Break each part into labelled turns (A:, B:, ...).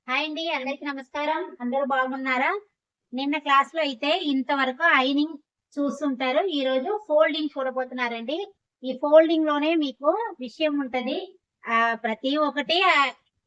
A: Hi అండి, అందరికి నమస్కారం. అందరూ బాగున్నారా? నిన్న క్లాస్‌లో అయితే ఇంతవరకు ఐనింగ్ చూస్తుంటారు. ఈరోజు ఫోల్డింగ్ చూడబోతున్నారండి. ఈ ఫోల్డింగ్‌లోనే మీకు విషయం ఉంటది. ప్రతి ఒక్కటి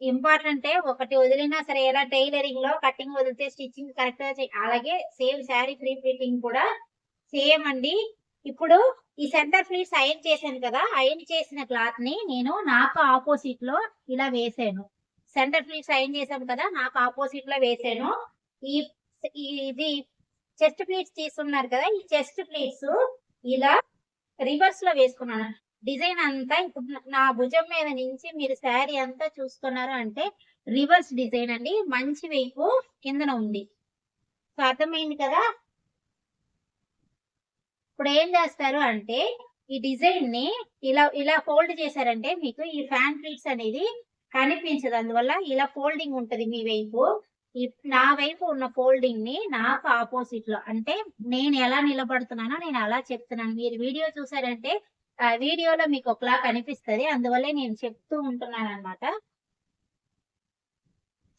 A: ఇంపార్టెంటే. ఒకటి వదిలినా సరే ఎలా టైలరింగ్‌లో కటింగ్ వదిలితే స్టిచ్చింగ్ కరెక్ట్‌గా అలాగే సేమ్ శారీ ఫ్రీ ప్రింటింగ్ కూడా సేమ్ అండి. ఇప్పుడు ఈ సెంటర్ ఫ్లీట్స్ అయర్న్ చేశాను కదా! అయర్న్ చేసిన క్లాత్‌ని నేను నాకు ఆపోజిట్‌లో ఇలా వేసాను. సెంటర్ ప్లీట్స్ అయర్న్ చేసాం కదా! నాకు ఆపోజిట్ లో వేసాను. ఈ ఇది చెస్ట్ ప్లీట్స్ తీసుకున్నారు కదా! ఈ చెస్ట్ ప్లీట్స్ ఇలా రివర్స్ లో వేసుకున్నాను. డిజైన్ అంతా ఇప్పుడు నా భుజం మీద నుంచి మీరు శారీ అంతా చూసుకున్నారు అంటే రివర్స్ డిజైన్ అండి. మంచి వైపు కిందన ఉంది. సో అర్థమైంది కదా! ఇప్పుడు ఏం చేస్తారు అంటే ఈ డిజైన్ ని ఇలా ఇలా ఫోల్డ్ చేశారంటే మీకు ఈ ఫ్యాన్ ప్లీట్స్ అనేది కనిపించదు. అందువల్ల ఇలా ఫోల్డింగ్ ఉంటది మీ వైపు. నా వైపు ఉన్న ఫోల్డింగ్ ని నాకు ఆపోజిట్ లో అంటే నేను ఎలా నిలబడుతున్నానో నేను అలా చెప్తున్నాను. మీరు వీడియో చూసారంటే ఆ వీడియోలో మీకు ఒకలా కనిపిస్తది. అందువల్లే నేను చెప్తూ ఉంటున్నాను అనమాట.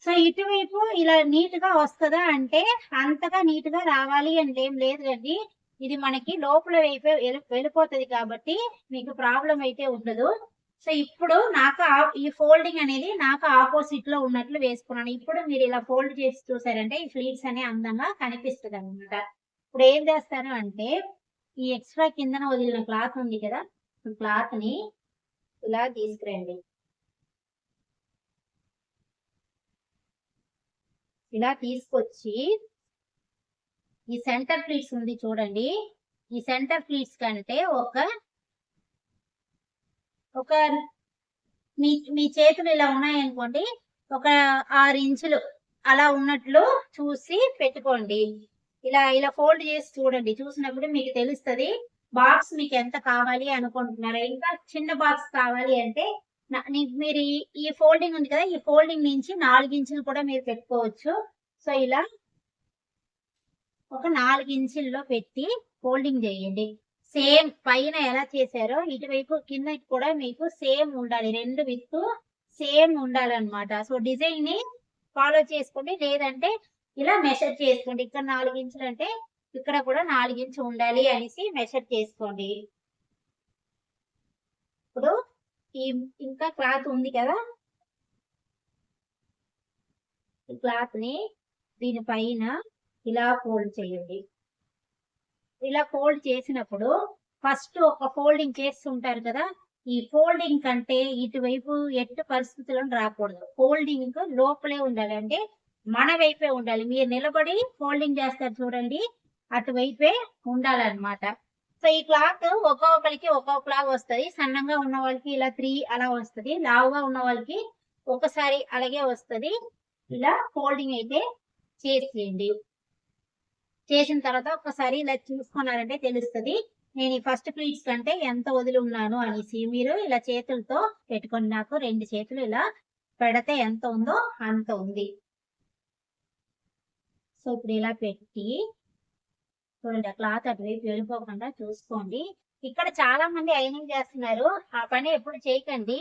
A: సో ఇటువైపు ఇలా నీట్ గా వస్తదా అంటే అంతగా నీట్ గా రావాలి అంటే ఏం లేదు కదండి. ఇది మనకి లోపల వైపు వెళ్ళిపోతది కాబట్టి మీకు ప్రాబ్లం అయితే ఉండదు. సో ఇప్పుడు నాకు ఈ ఫోల్డింగ్ అనేది నాకు ఆపోజిట్ లో ఉన్నట్లు వేసుకున్నాను. ఇప్పుడు మీరు ఇలా ఫోల్డ్ చేసి చూసారంటే ఈ ఫ్లీట్స్ అనే అందంగా కనిపిస్తుంది అనమాట. ఇప్పుడు ఏం చేస్తాను అంటే ఈ ఎక్స్ట్రా కిందన వదిలిన క్లాత్ ఉంది కదా, క్లాత్ ని ఇలా తీసుకురండి. ఇలా తీసుకొచ్చి ఈ సెంటర్ ప్లీట్స్ ఉంది చూడండి. ఈ సెంటర్ ప్లీట్స్ కంటే ఒక ఒక మీ మీ చేతులు ఇలా ఉన్నాయనుకోండి, ఒక 6 ఇంచులు అలా ఉన్నట్లు చూసి పెట్టుకోండి. ఇలా ఇలా ఫోల్డ్ చేసి చూడండి. చూసినప్పుడు మీకు తెలుస్తది. బాక్స్ మీకు ఎంత కావాలి అనుకుంటున్నారో, ఇంకా చిన్న బాక్స్ కావాలి అంటే మీరు ఈ ఫోల్డింగ్ ఉంది కదా! ఈ ఫోల్డింగ్ నుంచి 4 ఇంచులు కూడా మీరు పెట్టుకోవచ్చు. సో ఇలా ఒక 4 ఇంచుల్లో పెట్టి ఫోల్డింగ్ చేయండి. సేమ్ పైన ఎలా చేశారో ఇటువైపు కింద కూడా మీకు సేమ్ ఉండాలి. 2 విత్తు సేమ్ ఉండాలన్నమాట. సో డిజైన్ ని ఫాలో చేసుకోండి. లేదంటే ఇలా మెషర్ చేసుకోండి. ఇక్కడ 4 ఇంచులు అంటే ఇక్కడ కూడా 4 ఇంచు ఉండాలి అనేసి మెషర్ చేసుకోండి. ఇప్పుడు ఈ ఇంకా క్లాత్ ఉంది కదా, ఈ క్లాత్ ని దీనిపైన ఇలా ఫోల్డ్ చేయండి. ఇలా ఫోల్డ్ చేసినప్పుడు ఫస్ట్ ఒక ఫోల్డింగ్ చేస్తుంటారు కదా, ఈ ఫోల్డింగ్ కంటే ఇటువైపు ఎట్టి పరిస్థితులను రాకూడదు. ఫోల్డింగ్ లోపలే ఉండాలి. అంటే మన వైపే ఉండాలి. మీరు నిలబడి ఫోల్డింగ్ చేస్తారు చూడండి, అటువైపే ఉండాలన్నమాట. సో ఈ క్లాత్ ఒక్కొక్కరికి ఒక్కొక్కలాగా వస్తుంది. సన్నంగా ఉన్న వాళ్ళకి ఇలా 3 అలా వస్తుంది. లావుగా ఉన్న వాళ్ళకి ఒకసారి అలాగే వస్తుంది. ఇలా ఫోల్డింగ్ అయితే చేసేయండి. చేసిన తర్వాత ఒకసారి ఇలా చూసుకున్నారంటే తెలుస్తుంది. నేను ఈ ఫస్ట్ ప్లీట్స్ కంటే ఎంత వదిలి ఉన్నాను అనేసి. మీరు ఇలా చేతులతో పెట్టుకొని నాకు 2 చేతులు ఇలా పెడితే ఎంత ఉందో అంత ఉంది. సో ఇప్పుడు ఇలా పెట్టి చూడండి, ఆ క్లాత్ అటువైపు వెళ్ళిపోకుండా చూసుకోండి. ఇక్కడ చాలా మంది ఐనింగ్ చేస్తున్నారు. ఆ పని ఎప్పుడు చేయకండి.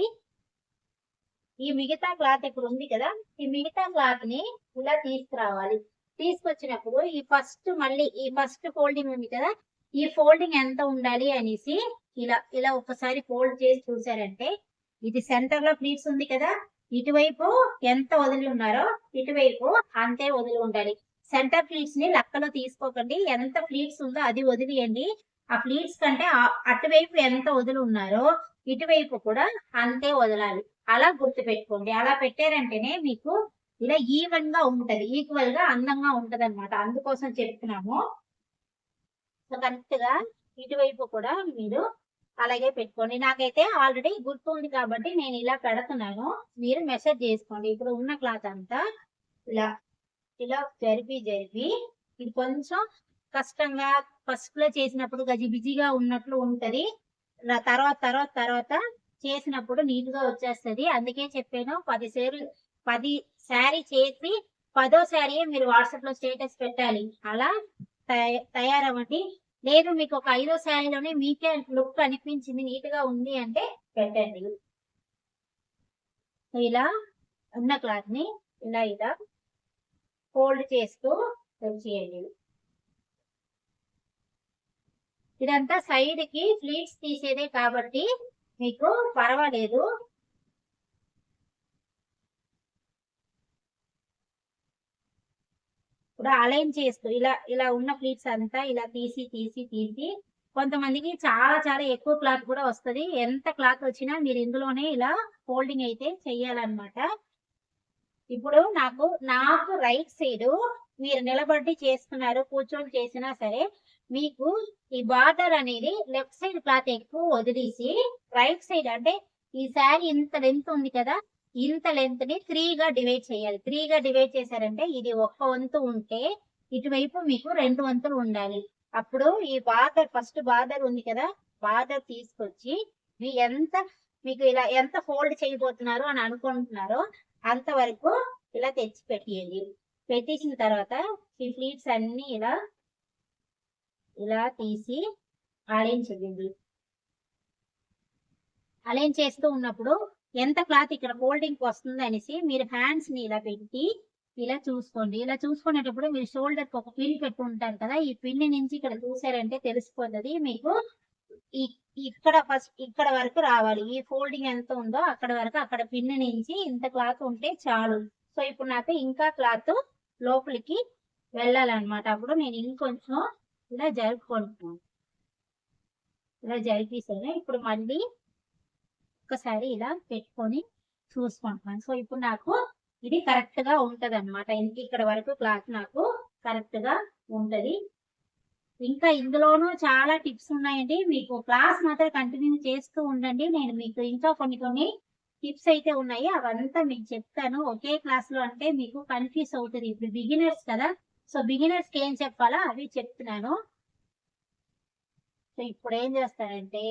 A: ఈ మిగతా క్లాత్ ఇప్పుడు ఉంది కదా, ఈ మిగతా క్లాత్ ని ఇలా తీసుకురావాలి. తీసుకొచ్చినప్పుడు ఈ ఫస్ట్ ఫోల్డింగ్ ఉంది కదా, ఈ ఫోల్డింగ్ ఎంత ఉండాలి అనేసి ఇలా ఇలా ఒకసారి ఫోల్డ్ చేసి చూసారంటే ఇది సెంటర్ లో ప్లీట్స్ ఉంది కదా, ఇటువైపు ఎంత వదిలి ఉన్నారో ఇటువైపు అంతే వదిలి ఉండాలి. సెంటర్ ప్లీట్స్ ని లెక్కలో తీసుకోకండి. ఎంత ప్లీట్స్ ఉందో అది వదిలియండి. ఆ ప్లీట్స్ కంటే అటువైపు ఎంత వదిలి ఉన్నారో ఇటువైపు కూడా అంతే వదలాలి. అలా గుర్తు పెట్టుకోండి. అలా పెట్టారంటేనే మీకు ఇలా ఈవెన్ గా ఉంటది, ఈక్వల్ గా అందంగా ఉంటది అనమాట. అందుకోసం చెప్తున్నాము. సో కరెక్ట్ గా ఇటువైపు కూడా మీరు అలాగే పెట్టుకోండి. నాకైతే ఆల్రెడీ గుర్తుంది కాబట్టి నేను ఇలా పెడుతున్నాను. మీరు మెషర్ చేసుకోండి. ఇప్పుడు ఉన్న క్లాత్ అంతా ఇలా ఇలా జరిపి ఇది కొంచెం కష్టంగా ఫస్ట్ లో చేసినప్పుడు గజిబిజిగా ఉన్నట్లు ఉంటది. తర్వాత చేసినప్పుడు నీట్ గా వచ్చేస్తది. అందుకే చెప్పాను 10 శారీ చేసి 10వ శారీ మీరు వాట్సాప్ లో స్టేటస్ పెట్టాలి. అలా తయారవ్వండి. లేదు మీకు ఒక 5వ శారీలోనే మీకే లుక్ అనిపించింది, నీట్ గా ఉంది అంటే పెట్టండి. ఇలా ఉన్న క్లాత్ ని ఇలా ఇలా ఫోల్డ్ చేస్తూ వచ్చేయండి. ఇదంతా సైడ్ కి ఫ్లీట్స్ తీసేదే కాబట్టి మీకు పర్వాలేదు. ఇప్పుడు అలైన్ చేస్తూ ఇలా ఇలా ఉన్న ఫ్లీట్స్ అంతా ఇలా తీసి తీసి తీసి కొంతమందికి చాలా చాలా ఎక్కువ క్లాత్ కూడా వస్తుంది. ఎంత క్లాత్ వచ్చినా మీరు ఇందులోనే ఇలా ఫోల్డింగ్ అయితే చెయ్యాలన్నమాట. ఇప్పుడు నాకు రైట్ సైడ్ మీరు నిలబడి చేస్తున్నారు, కూర్చొని చేసినా సరే మీకు ఈ బార్డర్ అనేది లెఫ్ట్ సైడ్ క్లాత్ ఎక్కువ వదిలేసి రైట్ సైడ్ అంటే ఈ శారీ ఇంత లెంత్ ఉంది కదా, ఇంత లెంత్ ని 3 గా డివైడ్ చేయాలి. 3 గా డివైడ్ చేశారంటే ఇది ఒక్క వంతు ఉంటే ఇటువైపు మీకు 2 వంతులు ఉండాలి. అప్పుడు ఈ బార్డర్ ఫస్ట్ బార్డర్ ఉంది కదా, బార్డర్ తీసుకొచ్చి మీకు ఇలా ఎంత ఫోల్డ్ చేయబోతున్నారు అని అనుకుంటున్నారో అంతవరకు ఇలా తెచ్చి పెట్టేయండి. పెట్టేసిన తర్వాత ఈ ఫ్లీట్స్ అన్ని ఇలా ఇలా తీసి అలైన్ చేయండి. అలైన్ చేస్తూ ఉన్నప్పుడు ఎంత క్లాత్ ఇక్కడ ఫోల్డింగ్ వస్తుంది అనేసి మీరు హ్యాండ్స్ ని ఇలా పెట్టి ఇలా చూసుకోండి. ఇలా చూసుకునేటప్పుడు మీరు షోల్డర్ కి ఒక పిన్ పెట్టుకుంటారు కదా, ఈ పిన్ నుంచి ఇక్కడ చూసారంటే తెలిసిపోతుంది మీకు. ఇక్కడ ఫస్ట్ ఇక్కడ వరకు రావాలి. ఈ ఫోల్డింగ్ ఎంత ఉందో అక్కడ వరకు అక్కడ పిన్ నుంచి ఇంత క్లాత్ ఉంటే చాలు. సో ఇప్పుడు నాకు ఇంకా క్లాత్ లోపలికి వెళ్ళాలన్నమాట. అప్పుడు నేను ఇంకొంచెం ఇలా జరుపుకుంటున్నాను. ఇలా జరిపేసాను. ఇప్పుడు మళ్ళీ ఒకసారి ఇలా పెట్టుకొని చూసుకుంటున్నాను. సో ఇప్పుడు నాకు ఇది కరెక్ట్ గా ఉంటది అనమాట. ఇక్కడ వరకు క్లాత్ నాకు కరెక్ట్ గా ఉంటది. ఇంకా ఇందులోనూ చాలా టిప్స్ ఉన్నాయండి. మీకు క్లాస్ మాత్రం కంటిన్యూ చేస్తూ ఉండండి. నేను మీకు ఇంకా కొన్ని టిప్స్ అయితే ఉన్నాయి, అవంతా మీకు చెప్తాను ఒకే క్లాస్ లో. అంటే మీకు కన్ఫ్యూజ్ అవుతుంది. ఇప్పుడు బిగినర్స్ కదా, సో బిగినర్స్ కి ఏం చెప్పాలా అవి చెప్తున్నాను. సో ఇప్పుడు ఏం చేస్తానంటే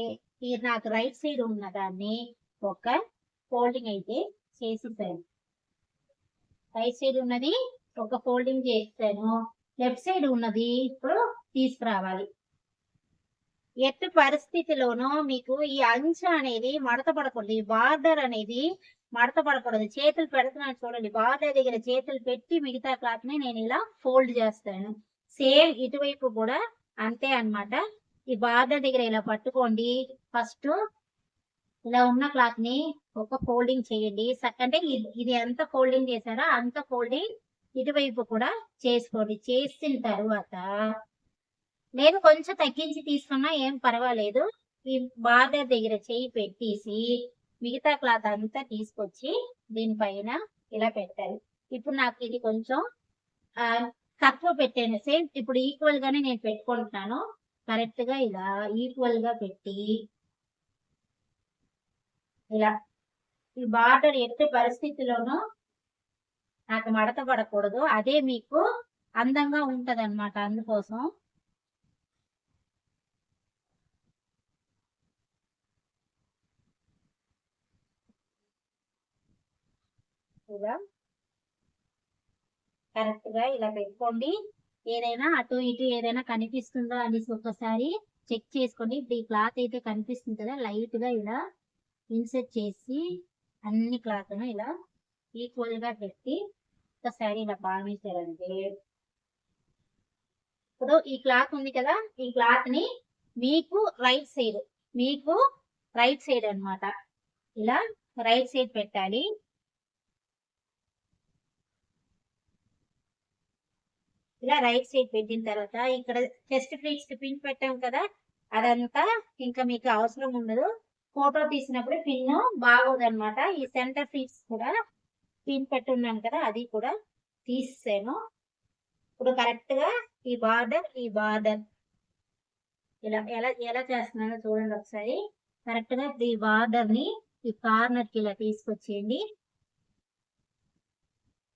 A: నాకు రైట్ సైడ్ ఉన్న దాన్ని ఒక ఫోల్డింగ్ అయితే చేసేసాను. రైట్ సైడ్ ఉన్నది ఒక ఫోల్డింగ్ చేస్తాను. లెఫ్ట్ సైడ్ ఉన్నది ఇప్పుడు తీసుకురావాలి. ఎట్టి పరిస్థితిలోనూ మీకు ఈ అంచు అనేది మడత పడకూడదు, ఈ బార్డర్ అనేది మడత పడకూడదు. చేతులు పెడుతున్నాను చూడండి, బార్డర్ దగ్గర చేతులు పెట్టి మిగతా క్లాత్ ని నేను ఇలా ఫోల్డ్ చేస్తాను. సేమ్ ఇటువైపు కూడా అంతే అన్నమాట. ఈ బార్డర్ దగ్గర ఇలా పట్టుకోండి. ఫస్ట్ ఇలా ఉన్న క్లాత్ ని ఒక ఫోల్డింగ్ చేయండి. అంటే ఇది ఎంత ఫోల్డింగ్ చేశారో అంత ఫోల్డింగ్ ఇటువైపు కూడా చేసుకోండి. చేసిన తర్వాత నేను కొంచెం తగ్గించి తీసుకున్నా ఏం పర్వాలేదు. ఈ బార్డర్ దగ్గర చేయి పెట్టేసి మిగతా క్లాత్ అంతా తీసుకొచ్చి దీనిపైన ఇలా పెట్టాలి. ఇప్పుడు నాకు ఇది కొంచెం తక్కువ పెట్టాను. సేమ్ ఇప్పుడు ఈక్వల్ గానే నేను పెట్టుకుంటున్నాను. కరెక్ట్ గా ఇలా ఈక్వల్ గా పెట్టి ఇలా ఈ బార్డర్ ఎట్టి పరిస్థితిలోనూ నాకు మడత పడకూడదు. అదే మీకు అందంగా ఉంటది అనమాట. అందుకోసం ఇలా కరెక్ట్ గా ఇలా పెట్టుకోండి. ఏదైనా అటు ఇటు ఏదైనా కనిపిస్తుందో అనేసి ఒకసారి చెక్ చేసుకోండి. ఇప్పుడు ఈ క్లాత్ అయితే కనిపిస్తుంది కదా, లైట్ గా ఇలా ఇన్సెట్ చేసి అన్ని క్లాత్ ఇలా ఈక్వల్ గా పెట్టి ఒకసారి ఇలా బాగా. ఇప్పుడు ఈ క్లాత్ ఉంది కదా, ఈ క్లాత్ ని మీకు రైట్ సైడ్ అన్నమాట ఇలా రైట్ సైడ్ పెట్టాలి. ఇలా రైట్ సైడ్ పెట్టిన తర్వాత ఇక్కడ చెస్ట్ ప్లీట్స్ పిన్ పెట్టాం కదా, అదంతా ఇంకా మీకు అవసరం ఉండదు. ఫోటో తీసినప్పుడు పిన్ బాగోదు అనమాట. ఈ సెంటర్ ప్లీట్స్ కూడా పిన్ పెట్టున్నాం కదా, అది కూడా తీసేసాను. ఇప్పుడు కరెక్ట్ గా ఈ బార్డర్ ఇలా ఎలా చేస్తున్నానో చూడండి ఒకసారి. కరెక్ట్ గా ఈ బార్డర్ ని ఈ కార్నర్ కి ఇలా తీసుకొచ్చేయండి.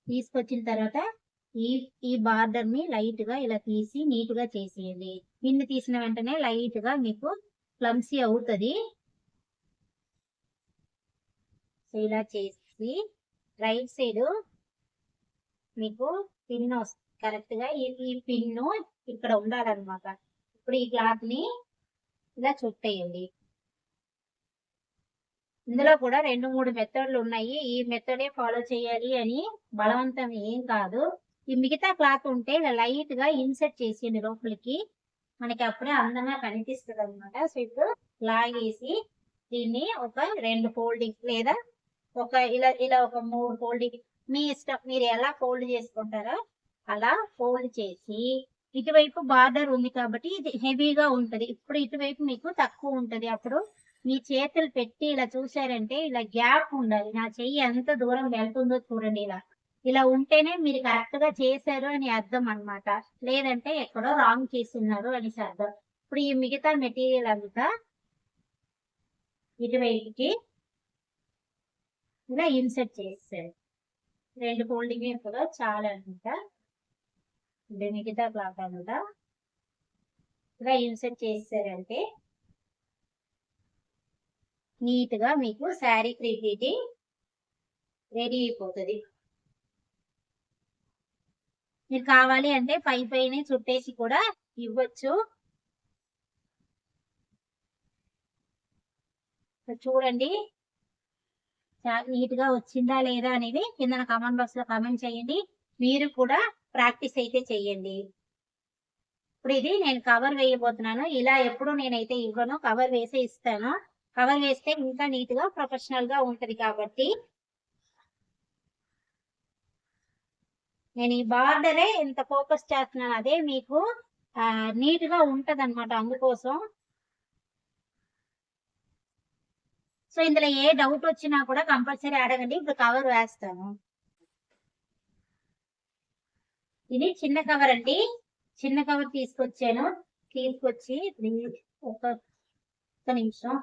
A: తీసుకొచ్చిన తర్వాత ఈ బార్డర్ ని లైట్ గా ఇలా తీసి నీట్ గా చేసేయండి. పిన్ తీసిన వెంటనే లైట్ గా మీకు క్లమ్సీ అవుతుంది. సో ఇలా చేసి రైట్ సైడ్ మీకు పిన్ కరెక్ట్ గా ఈ పిన్ను ఇక్కడ ఉండాలన్నమాట. ఇప్పుడు ఈ క్లాత్ ని ఇలా చుట్టేయండి. ఇందులో కూడా 2-3 మెథడ్లు ఉన్నాయి. ఈ మెథడే ఫాలో చేయాలి అని బలవంతం ఏం కాదు. ఈ మిగతా క్లాత్ ఉంటే ఇలా లైట్ గా ఇన్సర్ట్ చేసేయండి లోపలికి. మనకి అప్పుడే అందంగా కనిపిస్తుంది అనమాట. సో ఇప్పుడు లాగేసి దీన్ని ఒక 2 ఫోల్డింగ్ లేదా ఒక ఇలా ఇలా ఒక 3 ఫోల్డింగ్ మీ ఇష్టం. మీరు ఎలా ఫోల్డ్ చేసుకుంటారో అలా ఫోల్డ్ చేసి ఇటువైపు బార్డర్ ఉంది కాబట్టి ఇది హెవీగా ఉంటది. ఇప్పుడు ఇటువైపు మీకు తక్కువ ఉంటది. అప్పుడు మీ చేతులు పెట్టి ఇలా చూసారంటే ఇలా గ్యాప్ ఉండాలి. నా చెయ్యి ఎంత దూరం వెళ్తుందో చూడండి. ఇలా ఉంటేనే మీరు కరెక్ట్ గా చేశారు అని అర్థం అన్నమాట. లేదంటే ఎక్కడో రాంగ్ చేస్తున్నారు అనేసి అర్థం. ఇప్పుడు ఈ మిగతా మెటీరియల్ అంతా ఇటువైపుకి ఇలా ఇన్సర్ట్ చేస్తారు. 2 ఫోల్డింగ్ కూడా చాలా అనమాట. ఇది మిగతా క్లాత్ అంతా ఇలా ఇన్సర్ట్ చేస్తారంటే నీట్ గా మీకు శారీ క్రియేటివిటీ రెడీ అయిపోతుంది. మీరు కావాలి అంటే పైనే చుట్టేసి కూడా ఇవ్వచ్చు. చూడండి నీట్ గా వచ్చిందా లేదా అనేది కింద కామెంట్ బాక్స్ లో కామెంట్ చేయండి. మీరు కూడా ప్రాక్టీస్ అయితే చెయ్యండి. ఇప్పుడు ఇది నేను కవర్ వేయబోతున్నాను. ఇలా ఎప్పుడు నేనైతే ఇవ్వను, కవర్ వేసే ఇస్తాను. కవర్ వేస్తే ఇంకా నీట్ గా ప్రొఫెషనల్ గా ఉంటది కాబట్టి నేను ఈ బార్డరే ఎంత ఫోకస్ చేస్తున్నాను. అదే మీకు నీట్ గా ఉంటది అనమాట. అందుకోసం సో ఇందులో ఏ డౌట్ వచ్చినా కూడా కంపల్సరీ అడగండి. ఇప్పుడు కవర్ వేస్తాను. ఇది చిన్న కవర్ అండి. చిన్న కవర్ తీసుకొచ్చాను. తీసుకొచ్చి ఒక నిమిషం